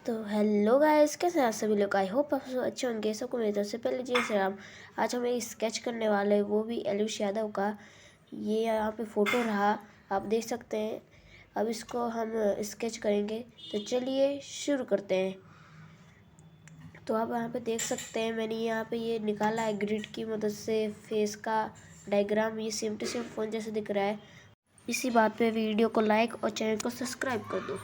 तो hello guys, कैसे हैं आप सभी लोग। आई होप आप सब अच्छे होंगे। सबको मेरी तरफ से पहले जय श्री राम। आज हम एक स्केच करने वाले हैं, वो भी एलविश यादव का। ये यहाँ पे फ़ोटो रहा, आप देख सकते हैं। अब इसको हम स्केच करेंगे, तो चलिए शुरू करते हैं। तो आप यहाँ पे देख सकते हैं, मैंने यहाँ पे ये निकाला है ग्रिड की मदद से फेस का डायग्राम। ये सेम टू सेम फ़ोन जैसे दिख रहा है। इसी बात पे वीडियो को लाइक और चैनल को सब्सक्राइब कर दो।